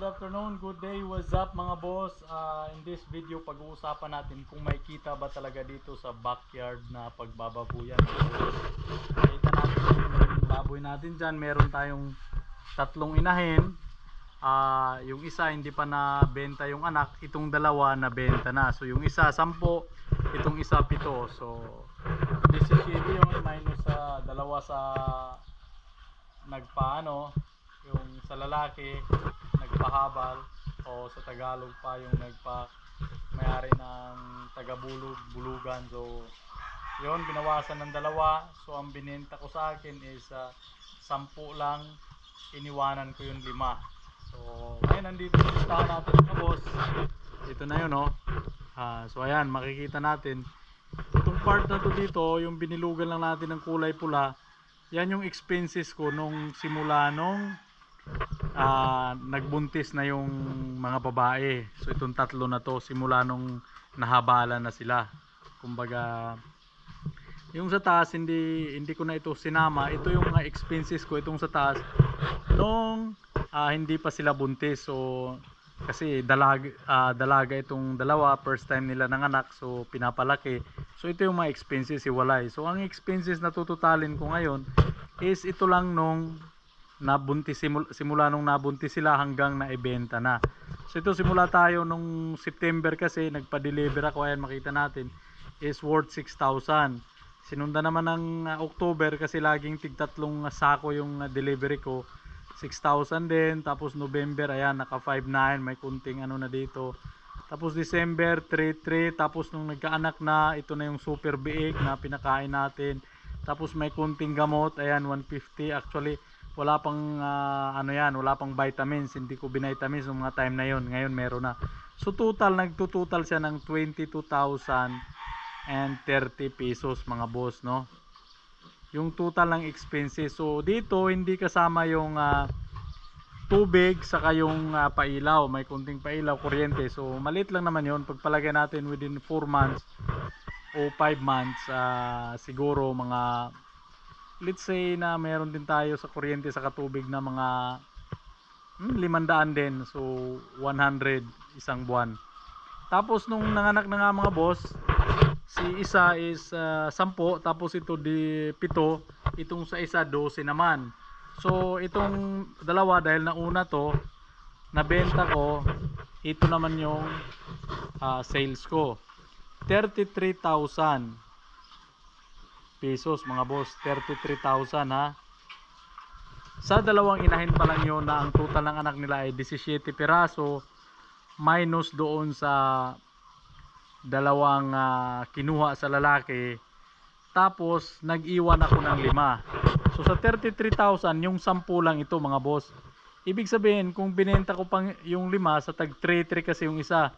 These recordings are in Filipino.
good afternoon, good day, what's up mga boss? In this video, pag-uusapan natin kung may kita ba talaga dito sa backyard na pagbababuyan. Kita natin yung baboy natin dyan, meron tayong tatlong inahin. Yung isa hindi pa nabenta yung anak, itong dalawa nabenta na. So yung isa 10, itong isa 7. So 17 yung minus sa dalawa sa nagpaano, yung sa lalaki nagpahabal, o sa Tagalog pa yung may-ari ng taga-bulugan. So yun, binawasan ng dalawa. So ang binenta ko sa akin is 10 lang, iniwanan ko yung 5. So ngayon nandito yung listahan natin mga boss. Ito na yun, so ayan, makikita natin itong part na to dito, yung binilugan lang natin ng kulay pula. Yan yung expenses ko nung simula nung nagbuntis na yung mga babae. So itong tatlo na to, simula nung nahabala na sila. Kumbaga yung sa taas hindi ko na ito sinama. Ito yung mga expenses ko, itong sa taas nung hindi pa sila buntis. So kasi dalaga itong dalawa, first time nila nanganak, so pinapalaki. So ito yung mga expenses, iwalay. So ang expenses na tututalin ko ngayon is ito lang nung nabuntis, simula nung nabuntis sila hanggang naibenta na. So ito, simula tayo nung September kasi nagpa-deliver ako, ayan makita natin, is worth 6,000. Sinunda naman ng October kasi laging tig-3 sako yung delivery ko, 6,000 din. Tapos November, ayan naka 5,900, may kunting ano na dito. Tapos December 3,300. Tapos nung nagkaanak na, ito na yung super biig na pinakain natin. Tapos may kunting gamot, ayan 150. Actually wala pang wala pang vitamins, hindi ko binitamins ng mga time na yon. Ngayon meron na. So total, nagtutotal siya ng 22,030 pesos mga boss, no? Yung total ng expenses. So dito hindi kasama yung tubig saka yung pailaw, may kunting pailaw, kuryente. So maliit lang naman yon. Pagpalagay natin within 4 months o 5 months, siguro mga, let's say na meron din tayo sa kuryente sa katubig na mga 500 din. So 100 isang buwan. Tapos nung nanganak na nga mga boss, si isa is 10, tapos ito di 7, itong sa isa 12 naman. So itong dalawa, dahil nauna to, nabenta ko, ito naman yung sales ko, 33,000 pesos mga boss. 33,000 ha. Sa dalawang inahin pa lang yun, na ang total ng anak nila ay 17 piraso, minus doon sa dalawang kinuha sa lalaki. Tapos nag-iwan ako ng 5. So sa 33,000, yung 10 lang ito mga boss. Ibig sabihin, kung binenta ko pang yung 5 sa tag 3,300 kasi yung isa,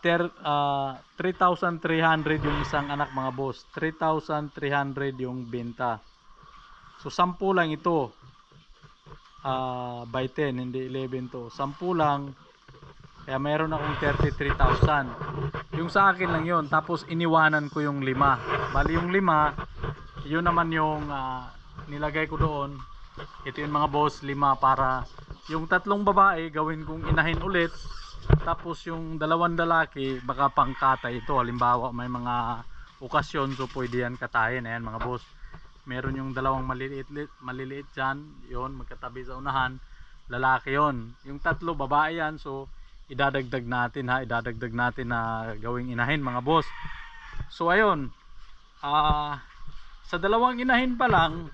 3,300 yung isang anak mga boss. 3,300 yung benta. So 10 lang ito, by 10, hindi 11 to. 10 lang, kaya meron akong 33,000. Yung sa akin lang yon. Tapos iniwanan ko yung 5. Bali yung 5, yun naman yung nilagay ko doon. Ito yung mga boss, 5 para yung 3 babae gawin kong inahin ulit. Tapos yung 2 lalaki baka pangkatay ito. Halimbawa may mga okasyon, so pwede yan katayin. Ayan mga boss, meron yung 2 maliliit dyan, yun magkatabi sa unahan, lalaki yon. Yung 3 babae yan. So idadagdag natin na gawing inahin mga boss. So ayun, sa 2 inahin pa lang,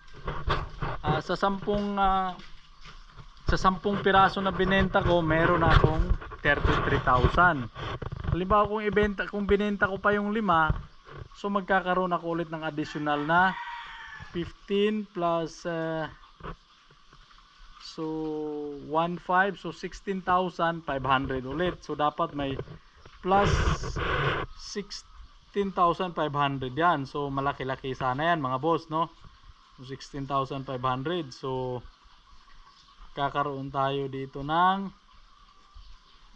sa 10 piraso na binenta ko, meron akong 33,000. Halimbawa kung binenta ko pa yung 5, so magkakaroon ako ulit ng additional na 15 plus so 1,500, so 16,500 ulit. So dapat may plus 16,500 yan. So malaki-laki sana yan mga boss, no? So 16,500. So kakaroon tayo dito ng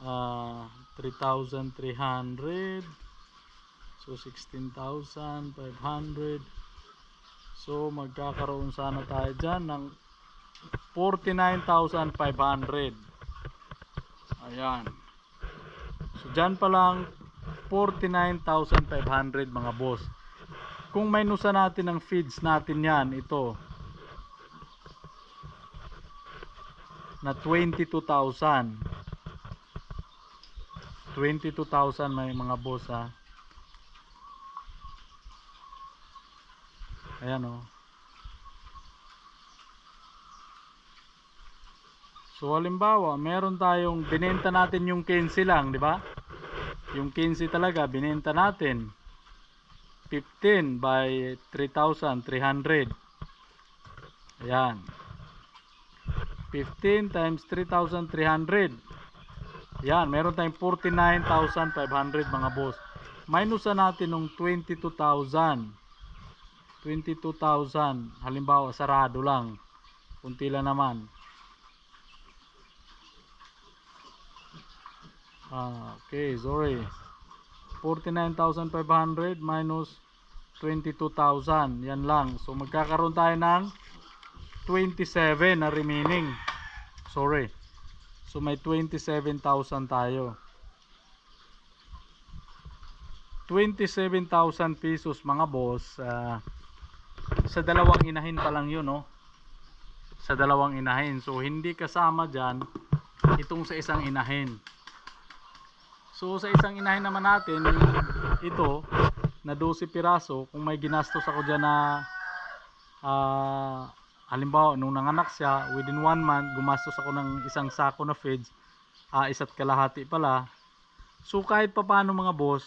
3,300. So 16,500. So magkakaroon sana tayo dyan ng 49,500. Ayan. So dyan pa lang 49,500 mga boss. Kung minusa natin ang feeds natin yan, ito na 22,000 may mga boss ha. Ayan o. So halimbawa, meron tayong binenta natin yung 15 lang, di ba? Yung 15 talaga binenta natin 15 by 3,300. Ayan. 15 times 3,300. Ayan, meron tayong 49,500 mga boss. Minusan natin ng 22,000. Halimbawa, sarado lang. Kunti lang naman. Okay, sorry. 49,500 minus 22,000. Yan lang. So magkakaroon tayo ng 27 na remaining. Sorry. So may 27,000 tayo. 27,000 pesos mga boss. Sa dalawang inahin pa lang yun, no? Sa dalawang inahin. So hindi kasama dyan itong sa isang inahin. So sa isang inahin naman natin, ito na 12 piraso, kung may ginastos ako dyan na halimbawa nung nanganak siya, within 1 month gumastos ako ng isang sako na feeds, isa't kalahati pala. So kahit papaano mga boss,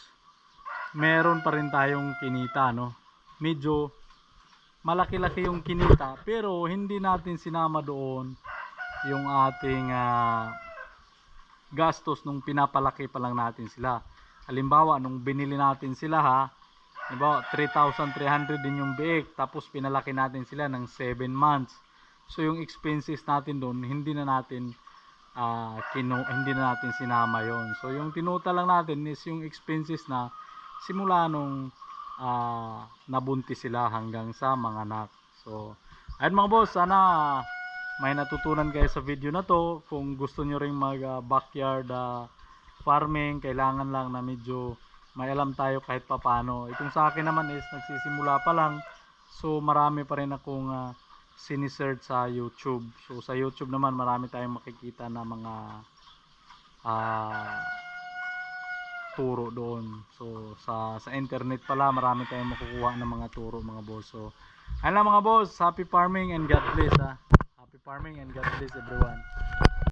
meron pa rin tayong kinita, no? Medyo malaki-laki yung kinita, pero hindi natin sinama doon yung ating gastos nung pinapalaki pa lang natin sila. Halimbawa nung binili natin sila halimbawa 3,300 din yung biik, tapos pinalaki natin sila ng 7 months. So yung expenses natin doon hindi na natin sinama yon. So yung tinuta lang natin is yung expenses na simula nung nabuntis sila hanggang sa manganak. So ayun mga boss, sana may natutunan kayo sa video na to. Kung gusto nyo ring mag backyard farming, kailangan lang na medyo may alam tayo kahit papano. Itong sa akin naman is nagsisimula pa lang, so marami pa rin akong sinisearch sa YouTube. So sa YouTube naman marami tayong makikita na mga turo doon. So sa internet pala marami tayong makukuha ng mga turo mga boss. So ayun lang mga boss, happy farming and God bless Happy farming and God bless everyone.